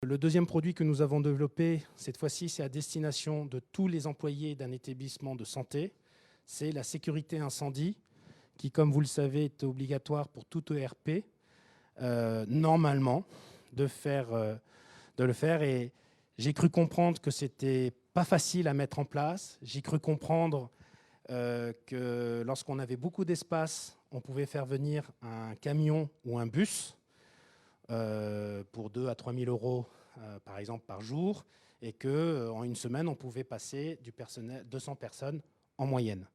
Le deuxième produit que nous avons développé, cette fois-ci, c'est à destination de tous les employés d'un établissement de santé. C'est la sécurité incendie, qui, comme vous le savez, est obligatoire pour tout ERP, normalement, de le faire. Et j'ai cru comprendre que c'était pas facile à mettre en place. J'ai cru comprendre que lorsqu'on avait beaucoup d'espace, on pouvait faire venir un camion ou un bus pour 2 000 à 3 000 euros, par exemple, par jour, et qu'en une semaine, on pouvait passer du personnel, 200 personnes en moyenne.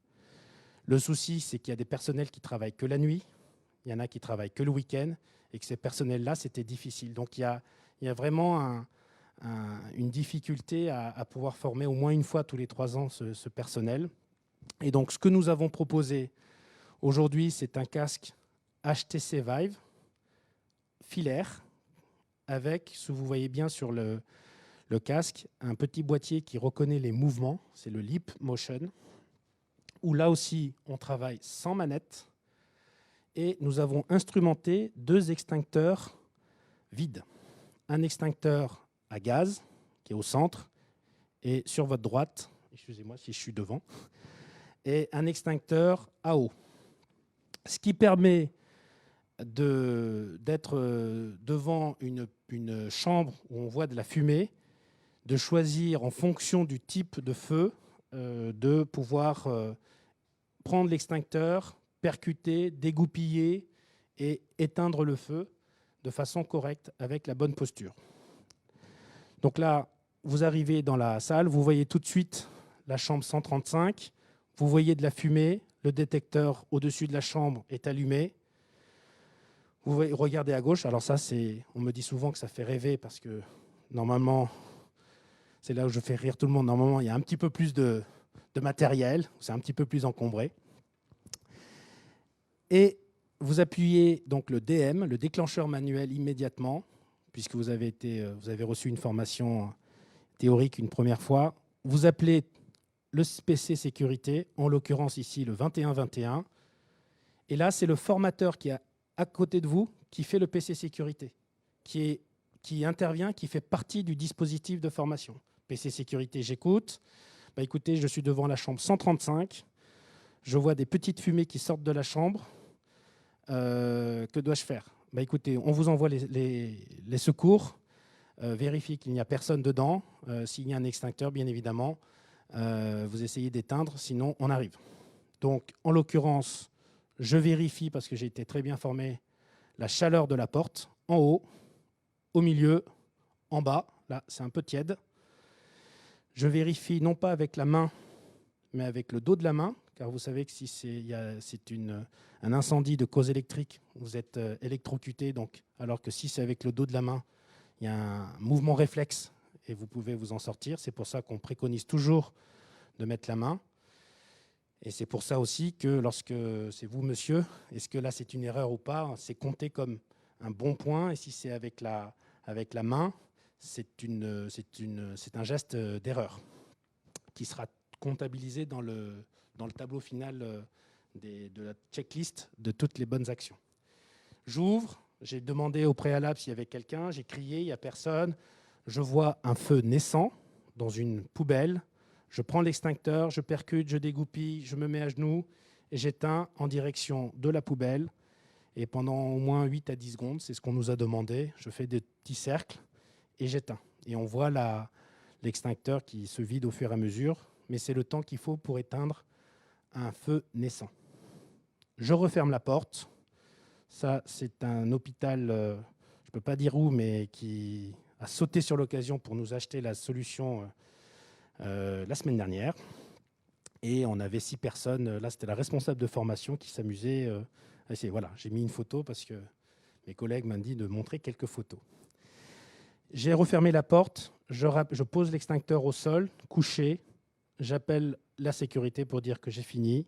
Le souci, c'est qu'il y a des personnels qui travaillent que la nuit, il y en a qui travaillent que le week-end, et que ces personnels-là, c'était difficile. Donc il y a vraiment une difficulté à pouvoir former au moins une fois tous les 3 ans ce personnel. Et donc ce que nous avons proposé aujourd'hui, c'est un casque HTC Vive filaire, avec, si vous voyez bien sur le casque, un petit boîtier qui reconnaît les mouvements, c'est le Leap Motion, où là aussi, on travaille sans manette, et nous avons instrumenté 2 extincteurs vides. Un extincteur à gaz, qui est au centre, et sur votre droite, excusez-moi si je suis devant, et un extincteur à eau. Ce qui permet d'être devant une chambre où on voit de la fumée, de choisir en fonction du type de feu, de pouvoir prendre l'extincteur, percuter, dégoupiller et éteindre le feu de façon correcte avec la bonne posture. Donc là, vous arrivez dans la salle, vous voyez tout de suite la chambre 135, vous voyez de la fumée, le détecteur au-dessus de la chambre est allumé. Vous regardez à gauche, alors ça, on me dit souvent que ça fait rêver parce que normalement, c'est là où je fais rire tout le monde. Normalement, il y a un petit peu plus de matériel, c'est un petit peu plus encombré. Et vous appuyez donc le DM, le déclencheur manuel, immédiatement, puisque vous avez reçu une formation théorique une première fois. Vous appelez le PC sécurité, en l'occurrence ici le 2121. Et là, c'est le formateur qui est à côté de vous qui fait le PC sécurité, qui intervient, qui fait partie du dispositif de formation. PC sécurité, j'écoute. Bah, écoutez, je suis devant la chambre 135. Je vois des petites fumées qui sortent de la chambre. Que dois-je faire? Bah, écoutez, on vous envoie les secours. Vérifiez qu'il n'y a personne dedans. S'il y a un extincteur, bien évidemment, vous essayez d'éteindre, sinon on arrive. Donc, en l'occurrence, je vérifie, parce que j'ai été très bien formé, la chaleur de la porte, en haut, au milieu, en bas. Là, c'est un peu tiède. Je vérifie non pas avec la main, mais avec le dos de la main, car vous savez que si c'est un incendie de cause électrique, vous êtes électrocuté, donc, alors que si c'est avec le dos de la main, il y a un mouvement réflexe et vous pouvez vous en sortir. C'est pour ça qu'on préconise toujours de mettre la main. Et c'est pour ça aussi que lorsque c'est vous, monsieur, est-ce que là c'est une erreur ou pas? C'est compté comme un bon point, et si c'est avec la main, c'est un geste d'erreur qui sera comptabilisé dans le tableau final de la checklist de toutes les bonnes actions. J'ouvre, j'ai demandé au préalable s'il y avait quelqu'un, j'ai crié, il n'y a personne. Je vois un feu naissant dans une poubelle. Je prends l'extincteur, je percute, je dégoupille, je me mets à genoux et j'éteins en direction de la poubelle. Et pendant au moins 8 à 10 secondes, c'est ce qu'on nous a demandé, je fais des petits cercles et j'éteins. Et on voit l'extincteur qui se vide au fur et à mesure, mais c'est le temps qu'il faut pour éteindre un feu naissant. Je referme la porte. Ça, c'est un hôpital, je ne peux pas dire où, mais qui a sauté sur l'occasion pour nous acheter la solution la semaine dernière. Et on avait 6 personnes. Là, c'était la responsable de formation qui s'amusait. Voilà, j'ai mis une photo parce que mes collègues m'ont dit de montrer quelques photos. J'ai refermé la porte. Je pose l'extincteur au sol, couché. J'appelle la sécurité pour dire que j'ai fini.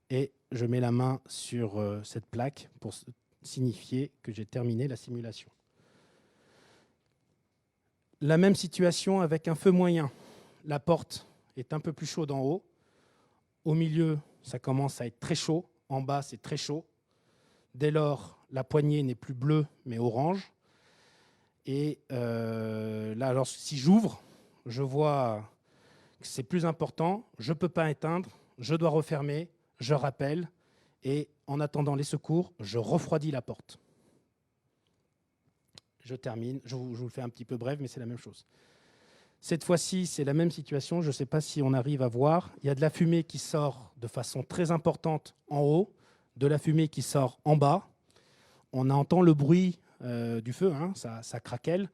Et je mets la main sur cette plaque pour signifier que j'ai terminé la simulation. La même situation avec un feu moyen. La porte est un peu plus chaude en haut. Au milieu, ça commence à être très chaud. En bas, c'est très chaud. Dès lors, la poignée n'est plus bleue, mais orange. Et là, alors, si j'ouvre, je vois que c'est plus important. Je ne peux pas éteindre, je dois refermer, je rappelle. Et en attendant les secours, je refroidis la porte. Je termine. Je vous le fais un petit peu bref, mais c'est la même chose. Cette fois-ci, c'est la même situation. Je ne sais pas si on arrive à voir. Il y a de la fumée qui sort de façon très importante en haut, de la fumée qui sort en bas. On entend le bruit du feu, hein, ça craquelle.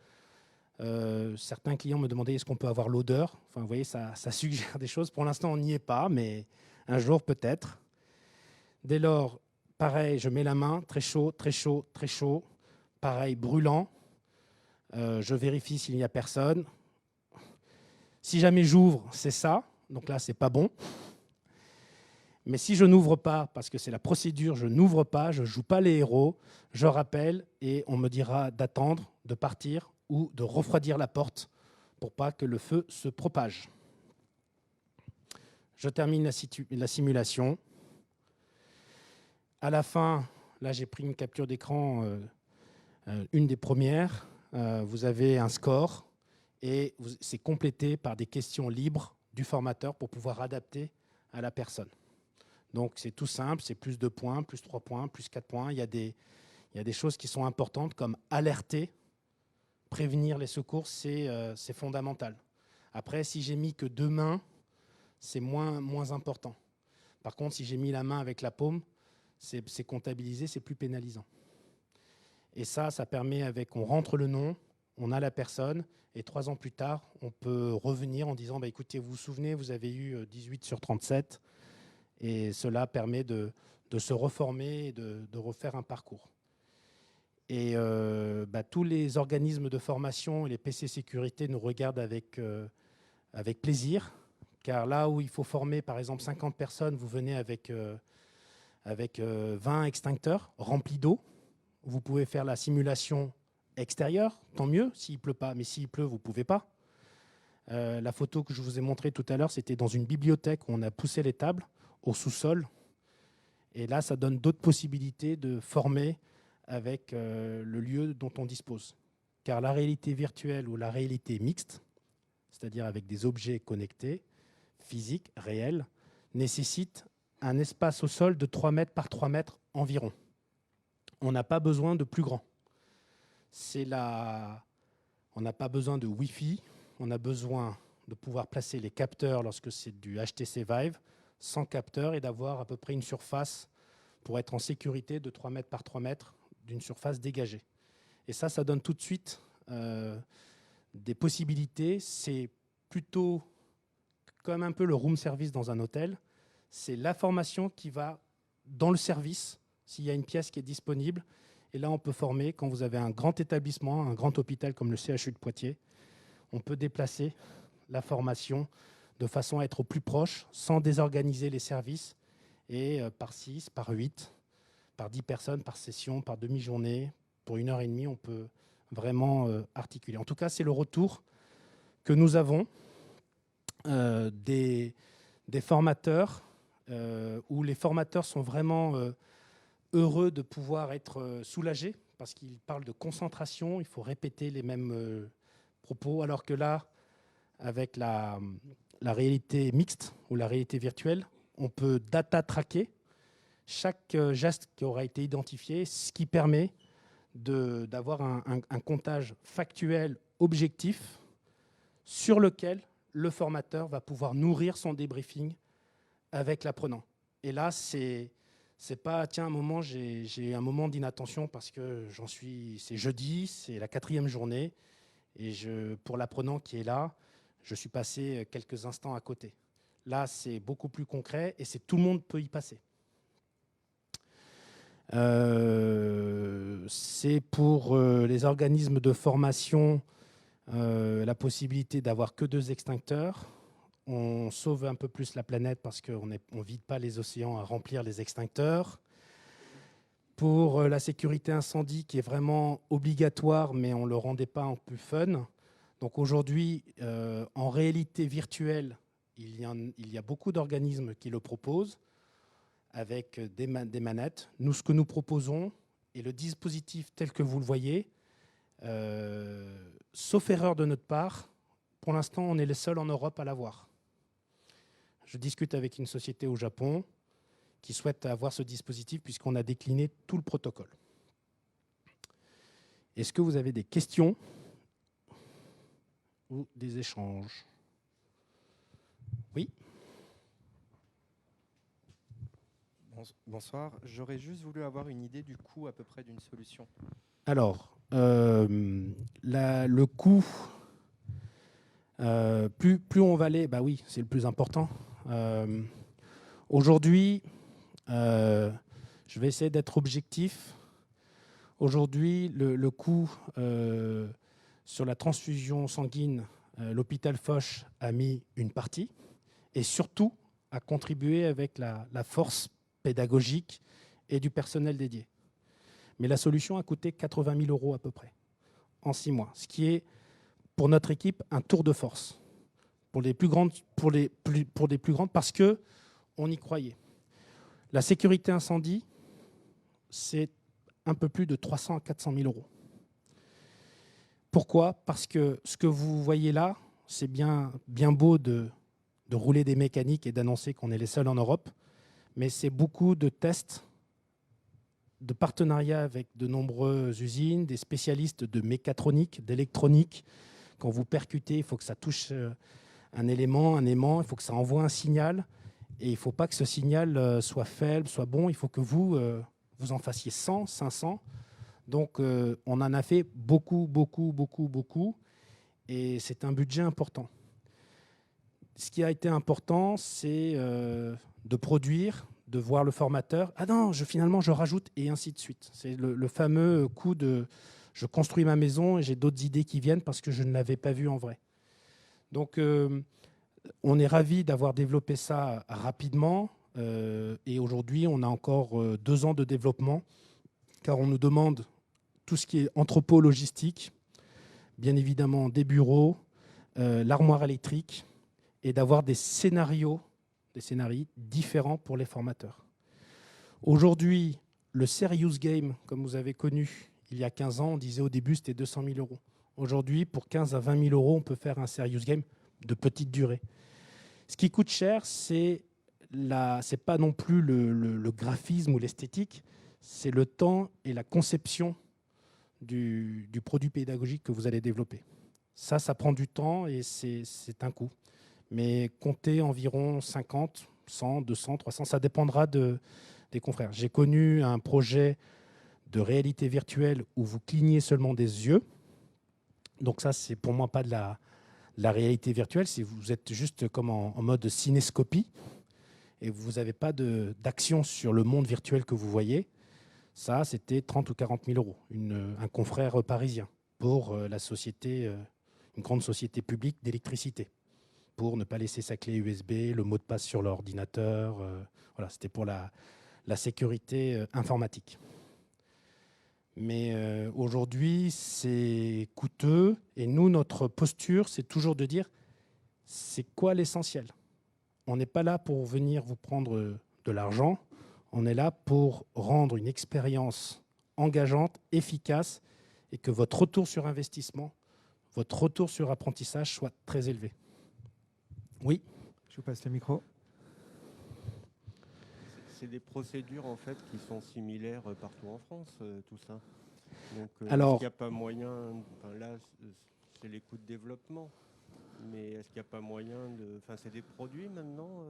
Certains clients me demandaient est-ce qu'on peut avoir l'odeur. Enfin, vous voyez, ça suggère des choses. Pour l'instant, on n'y est pas, mais un jour peut-être. Dès lors, pareil, je mets la main, très chaud, très chaud, très chaud. Pareil, brûlant. Je vérifie s'il n'y a personne. Si jamais j'ouvre, c'est ça. Donc là, c'est pas bon. Mais si je n'ouvre pas, parce que c'est la procédure, je n'ouvre pas, je ne joue pas les héros, je rappelle et on me dira d'attendre, de partir ou de refroidir la porte pour pas que le feu se propage. Je termine la simulation. À la fin, là j'ai pris une capture d'écran, une des premières. Vous avez un score et c'est complété par des questions libres du formateur pour pouvoir adapter à la personne. Donc c'est tout simple, c'est plus 2 points, plus 3 points, plus 4 points. Il y a des choses qui sont importantes comme alerter, prévenir les secours, c'est fondamental. Après, si j'ai mis que 2 mains, c'est moins important. Par contre, si j'ai mis la main avec la paume, c'est comptabilisé, c'est plus pénalisant. Et ça permet on rentre le nom, on a la personne, et 3 ans plus tard, on peut revenir en disant écoutez, vous vous souvenez, vous avez eu 18 sur 37, et cela permet de se reformer et de refaire un parcours. Et tous les organismes de formation et les PC sécurité nous regardent avec plaisir, car là où il faut former par exemple 50 personnes, vous venez avec 20 extincteurs remplis d'eau. Vous pouvez faire la simulation extérieure, tant mieux s'il ne pleut pas, mais s'il pleut, vous ne pouvez pas. La photo que je vous ai montrée tout à l'heure, c'était dans une bibliothèque où on a poussé les tables au sous-sol. Et là, ça donne d'autres possibilités de former avec le lieu dont on dispose. Car la réalité virtuelle ou la réalité mixte, c'est-à-dire avec des objets connectés, physiques, réels, nécessite un espace au sol de 3 mètres par 3 mètres environ. On n'a pas besoin de plus grand. On n'a pas besoin de Wi-Fi, on a besoin de pouvoir placer les capteurs lorsque c'est du HTC Vive, sans capteur, et d'avoir à peu près une surface pour être en sécurité de 3 mètres par 3 mètres d'une surface dégagée. Et ça donne tout de suite des possibilités. C'est plutôt comme un peu le room service dans un hôtel. C'est l'information qui va dans le service, s'il y a une pièce qui est disponible. Et là, on peut former, quand vous avez un grand établissement, un grand hôpital comme le CHU de Poitiers, on peut déplacer la formation de façon à être au plus proche, sans désorganiser les services, et par 6, par 8, par 10 personnes, par session, par demi-journée, pour 1h30, on peut vraiment articuler. En tout cas, c'est le retour que nous avons des formateurs, où les formateurs sont vraiment heureux de pouvoir être soulagés, parce qu'ils parlent de concentration, il faut répéter les mêmes propos, alors que là, avec la réalité mixte ou la réalité virtuelle, on peut data tracker chaque geste qui aura été identifié, ce qui permet d'avoir un comptage factuel objectif sur lequel le formateur va pouvoir nourrir son débriefing avec l'apprenant. Et là, c'est pas, tiens, un moment, j'ai un moment d'inattention parce que c'est jeudi, c'est la 4e journée, et pour l'apprenant qui est là, je suis passé quelques instants à côté. Là, c'est beaucoup plus concret et tout le monde peut y passer. C'est pour les organismes de formation la possibilité d'avoir que 2 extincteurs. On sauve un peu plus la planète parce qu'on ne vide pas les océans à remplir les extincteurs. Pour la sécurité incendie qui est vraiment obligatoire, mais on ne le rendait pas en plus fun. Donc aujourd'hui, en réalité virtuelle, il y a beaucoup d'organismes qui le proposent avec des manettes. Nous, ce que nous proposons, et le dispositif tel que vous le voyez, Sauf erreur de notre part, pour l'instant, on est les seuls en Europe à l'avoir. Je discute avec une société au Japon qui souhaite avoir ce dispositif puisqu'on a décliné tout le protocole. Est-ce que vous avez des questions ou des échanges? Oui. Bonsoir, j'aurais juste voulu avoir une idée du coût à peu près d'une solution. Alors, le coût, plus on va aller, bah oui, c'est le plus important. Aujourd'hui, je vais essayer d'être objectif. Aujourd'hui, le coût sur la transfusion sanguine, l'hôpital Foch a mis une partie et surtout a contribué avec la force pédagogique et du personnel dédié. Mais la solution a coûté 80 000 € à peu près en 6 mois, ce qui est pour notre équipe un tour de force pour les plus grandes, parce que on y croyait. La sécurité incendie, c'est un peu plus de 300 à 400 000 €. Pourquoi? Parce que ce que vous voyez là, c'est bien beau de rouler des mécaniques et d'annoncer qu'on est les seuls en Europe, mais c'est beaucoup de tests, de partenariats avec de nombreuses usines, des spécialistes de mécatronique, d'électronique. Quand vous percutez, il faut que ça touche un élément, un aimant, il faut que ça envoie un signal. Et il ne faut pas que ce signal soit faible, soit bon. Il faut que vous en fassiez 100, 500. Donc, on en a fait beaucoup. Et c'est un budget important. Ce qui a été important, c'est de produire, de voir le formateur. Ah non, finalement, je rajoute, et ainsi de suite. C'est le fameux coup de je construis ma maison et j'ai d'autres idées qui viennent parce que je ne l'avais pas vu en vrai. Donc, on est ravis d'avoir développé ça rapidement. Et aujourd'hui, on a encore 2 ans de développement, car on nous demande tout ce qui est entrepôt logistique, bien évidemment des bureaux, l'armoire électrique, et d'avoir des scénarios différents pour les formateurs. Aujourd'hui, le serious game, comme vous avez connu il y a 15 ans, on disait au début c'était 200 000 €. Aujourd'hui, pour 15 à 20 000 €, on peut faire un serious game de petite durée. Ce qui coûte cher, c'est pas non plus le graphisme ou l'esthétique, c'est le temps et la conception du produit pédagogique que vous allez développer. Ça prend du temps et c'est un coût. Mais comptez environ 50, 100, 200, 300, ça dépendra des confrères. J'ai connu un projet de réalité virtuelle où vous clignez seulement des yeux. Donc ça, c'est pour moi pas de la réalité virtuelle, si vous êtes juste comme en mode cinéscopie et vous n'avez pas d'action sur le monde virtuel que vous voyez. Ça, c'était 30 ou 40 000 €, un confrère parisien pour la société, une grande société publique d'électricité, pour ne pas laisser sa clé USB, le mot de passe sur l'ordinateur. Voilà, c'était pour la sécurité informatique. Mais aujourd'hui, c'est coûteux. Et nous, notre posture, c'est toujours de dire, c'est quoi l'essentiel? On n'est pas là pour venir vous prendre de l'argent. On est là pour rendre une expérience engageante, efficace, et que votre retour sur investissement, votre retour sur apprentissage soit très élevé. Oui. Je vous passe le micro. C'est des procédures en fait qui sont similaires partout en France, tout ça. Donc, alors, est-ce qu'il n'y a pas moyen, enfin, là, c'est les coûts de développement, mais est-ce qu'il n'y a pas moyen de, enfin, c'est des produits maintenant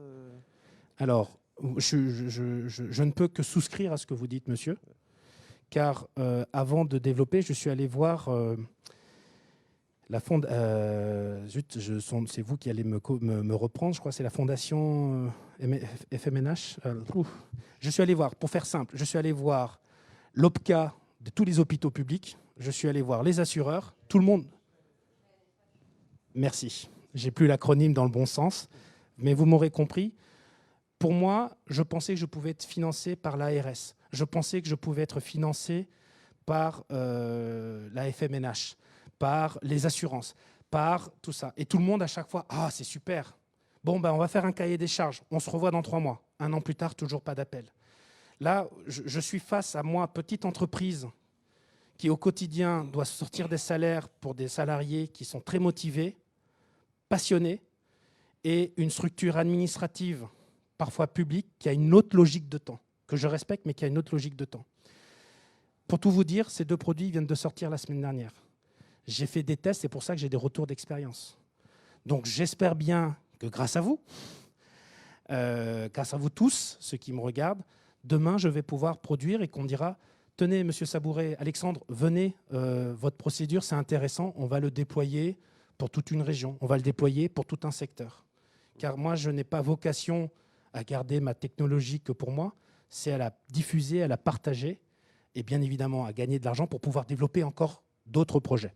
Alors, je ne peux que souscrire à ce que vous dites, monsieur, car avant de développer, je suis allé voir la c'est vous qui allez me reprendre, je crois que c'est la fondation FMNH. Je suis allé voir, pour faire simple, je suis allé voir l'OPCA de tous les hôpitaux publics, je suis allé voir les assureurs, tout le monde. Merci, j'ai plus l'acronyme dans le bon sens, mais vous m'aurez compris. Pour moi, je pensais que je pouvais être financé par l'ARS, je pensais que je pouvais être financé par la FMNH, par les assurances, par tout ça. Et tout le monde à chaque fois, ah c'est super, bon ben on va faire un cahier des charges, on se revoit dans 3 mois. Un an plus tard, toujours pas d'appel. Là, je suis face à moi, petite entreprise, qui au quotidien doit sortir des salaires pour des salariés qui sont très motivés, passionnés, et une structure administrative, parfois publique, qui a une autre logique de temps, que je respecte, mais qui a une autre logique de temps. Pour tout vous dire, ces 2 produits viennent de sortir la semaine dernière. J'ai fait des tests, c'est pour ça que j'ai des retours d'expérience. Donc j'espère bien que grâce à vous tous, ceux qui me regardent, demain je vais pouvoir produire et qu'on dira « Tenez, Monsieur Sabouret, Alexandre, venez, votre procédure, c'est intéressant, on va le déployer pour toute une région, on va le déployer pour tout un secteur. » Car moi, je n'ai pas vocation à garder ma technologie que pour moi, c'est à la diffuser, à la partager et bien évidemment à gagner de l'argent pour pouvoir développer encore d'autres projets.